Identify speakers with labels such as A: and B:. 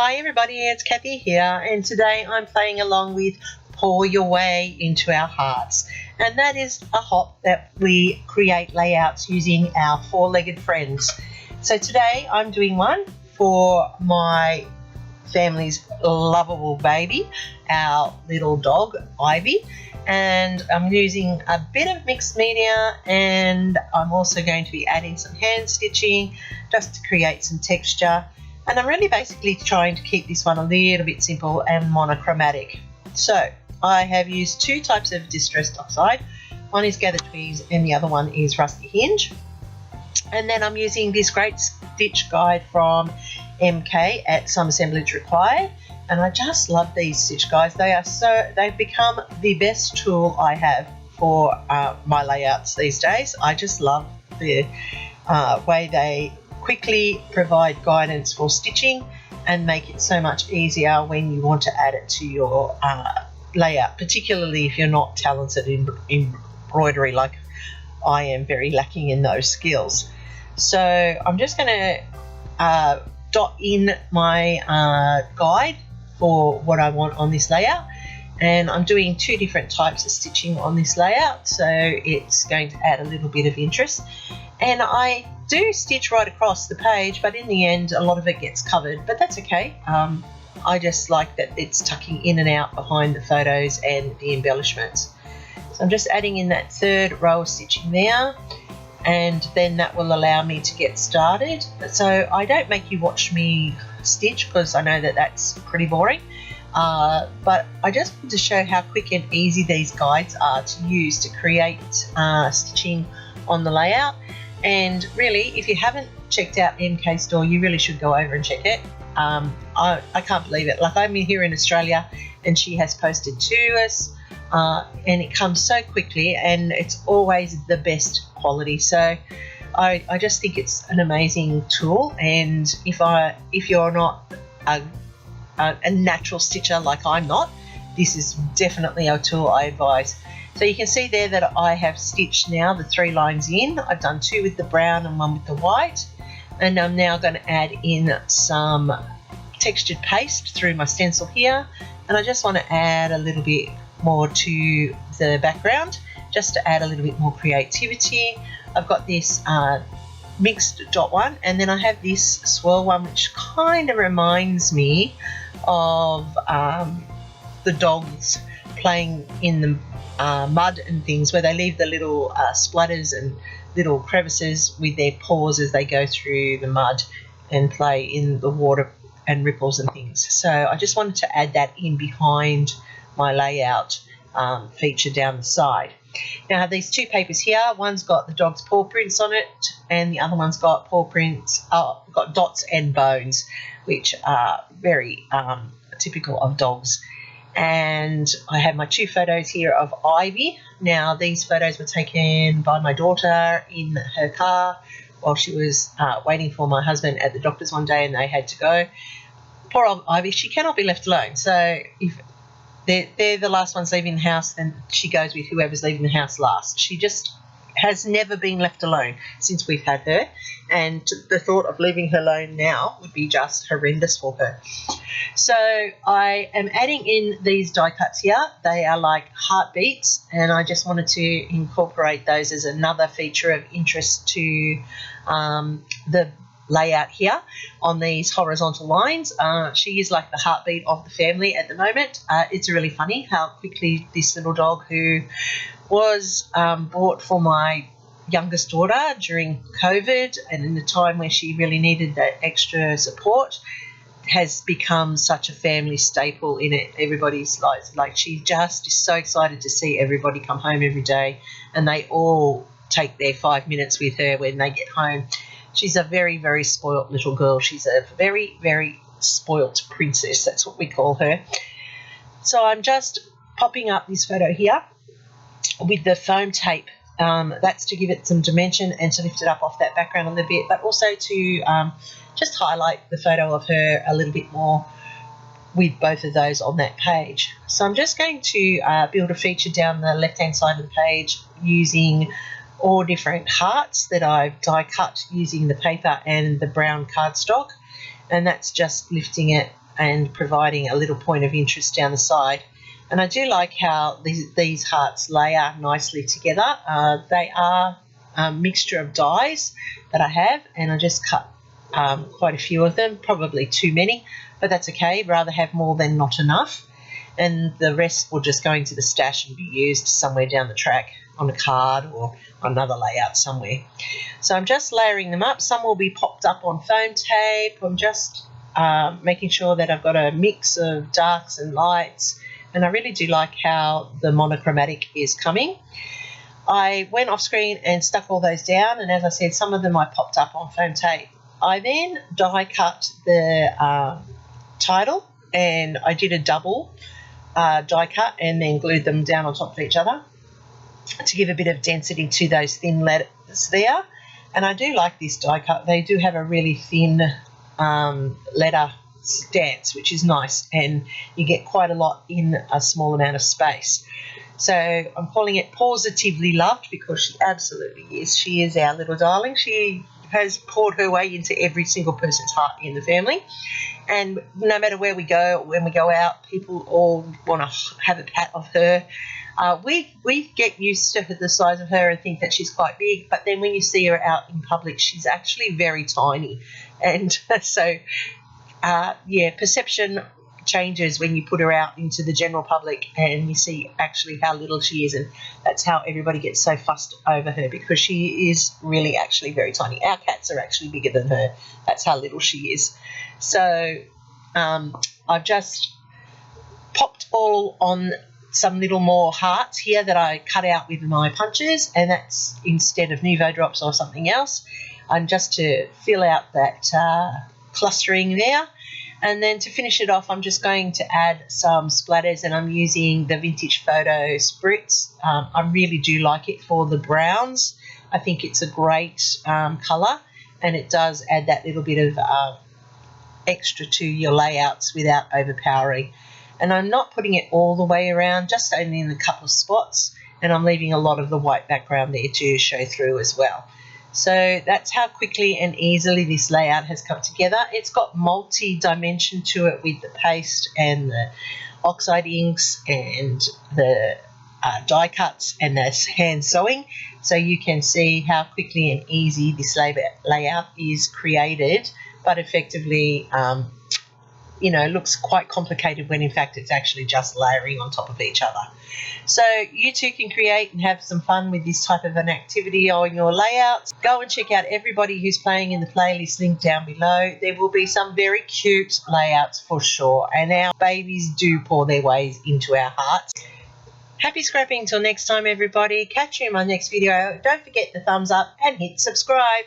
A: Hi everybody, it's Kathy here, and today I'm playing along with Paw Your Way into Our Hearts, and that is a hop that we create layouts using our four-legged friends. So today I'm doing one for my family's lovable baby, our little dog Ivy, and I'm using a bit of mixed media, and I'm also going to be adding some hand stitching just to create some texture. And I'm really basically trying to keep this one a little bit simple and monochromatic. So I have used two types of distressed oxide. One is gathered twigs and the other one is rusty hinge. And then I'm using this great stitch guide from MK at Some Assemblage Required. And I just love these stitch guides. They've become the best tool I have for my layouts these days. I just love the way they quickly provide guidance for stitching and make it so much easier when you want to add it to your layout, particularly if you're not talented in embroidery like I am, very lacking in those skills. So I'm just going to dot in my guide for what I want on this layout, and I'm doing two different types of stitching on this layout, so it's going to add a little bit of interest. And I do stitch right across the page, but in the end a lot of it gets covered, but that's okay. I just like that it's tucking in and out behind the photos and the embellishments. So I'm just adding in that third row of stitching there, and then that will allow me to get started. So I don't make you watch me stitch because I know that that's pretty boring, but I just want to show how quick and easy these guides are to use to create stitching on the layout. And really, if you haven't checked out MK Store, you really should go over and check it. I can't believe it. Like, I'm here in Australia and she has posted to us, and it comes so quickly and it's always the best quality. So I just think it's an amazing tool, and if you're not a natural stitcher like I'm not, this is definitely a tool I advise. So you can see there that I have stitched now the 3 lines in. I've done 2 with the brown and 1 with the white, and I'm now going to add in some textured paste through my stencil here, and I just want to add a little bit more to the background just to add a little bit more creativity. I've got this mixed dot one, and then I have this swirl one which kind of reminds me of the dogs playing in the mud and things, where they leave the little splutters and little crevices with their paws as they go through the mud and play in the water and ripples and things. So I just wanted to add that in behind my layout feature down the side. Now I have these 2 papers here. One's got the dog's paw prints on it, and the other one's got paw prints, got dots and bones, which are very typical of dogs. And I have my 2 photos here of Ivy. Now these photos were taken by my daughter in her car while she was waiting for my husband at the doctor's one day, and they had to go. Poor old Ivy, she cannot be left alone. So if they're the last ones leaving the house, then she goes with whoever's leaving the house last. She just has never been left alone since we've had her, and the thought of leaving her alone now would be just horrendous for her. So I am adding in these die cuts here. They are like heartbeats, and I just wanted to incorporate those as another feature of interest to the layout here on these horizontal lines. She is like the heartbeat of the family at the moment. It's really funny how quickly this little dog, who was bought for my youngest daughter during COVID and in the time where she really needed that extra support, has become such a family staple in everybody's lives. Like, she just is so excited to see everybody come home every day, and they all take their 5 minutes with her when they get home. She's a very, very spoilt little girl. She's a very, very spoilt princess. That's what we call her. So I'm just popping up this photo here with the foam tape. That's to give it some dimension and to lift it up off that background a little bit, but also to just highlight the photo of her a little bit more with both of those on that page. So I'm just going to build a feature down the left-hand side of the page using all different hearts that I've die cut using the paper and the brown cardstock, and that's just lifting it and providing a little point of interest down the side. And I do like how these hearts layer nicely together. They are a mixture of dies that I have, and I just cut quite a few of them, probably too many, but that's okay. Rather have more than not enough. And the rest will just go into the stash and be used somewhere down the track on a card or another layout somewhere. So I'm just layering them up. Some will be popped up on foam tape. I'm just making sure that I've got a mix of darks and lights, and I really do like how the monochromatic is coming. I went off screen and stuck all those down, and as I said, some of them I popped up on foam tape. I then die cut the title, and I did a double die cut and then glued them down on top of each other to give a bit of density to those thin letters there. And I do like this die cut. They do have a really thin letter stance, which is nice, and you get quite a lot in a small amount of space. So I'm calling it Pawsitively loved because she absolutely is. She is our little darling. She has poured her way into every single person's heart in the family. And no matter where we go, when we go out, people all want to have a pat of her. We get used to the size of her and think that she's quite big, but then when you see her out in public, she's actually very tiny. And so, perception changes when you put her out into the general public and you see actually how little she is, and that's how everybody gets so fussed over her, because she is really actually very tiny. Our cats are actually bigger than her. That's how little she is. So I've just popped all on some little more hearts here that I cut out with my punches, and that's instead of Nuvo drops or something else. I'm just to fill out that clustering there. And then to finish it off, I'm just going to add some splatters, and I'm using the Vintage Photo Spritz. I really do like it for the browns. I think it's a great colour, and it does add that little bit of extra to your layouts without overpowering. And I'm not putting it all the way around, just only in a couple of spots, and I'm leaving a lot of the white background there to show through as well. So that's how quickly and easily this layout has come together. It's got multi-dimension to it with the paste and the oxide inks and the die cuts and the hand sewing. So you can see how quickly and easy this layout is created, but effectively looks quite complicated when in fact it's actually just layering on top of each other. So you too can create and have some fun with this type of an activity on your layouts. Go and check out everybody who's playing in the playlist link down below. There will be some very cute layouts for sure, and our babies do pour their ways into our hearts. Happy scrapping till next time, everybody. Catch you in my next video. Don't forget the thumbs up and hit subscribe.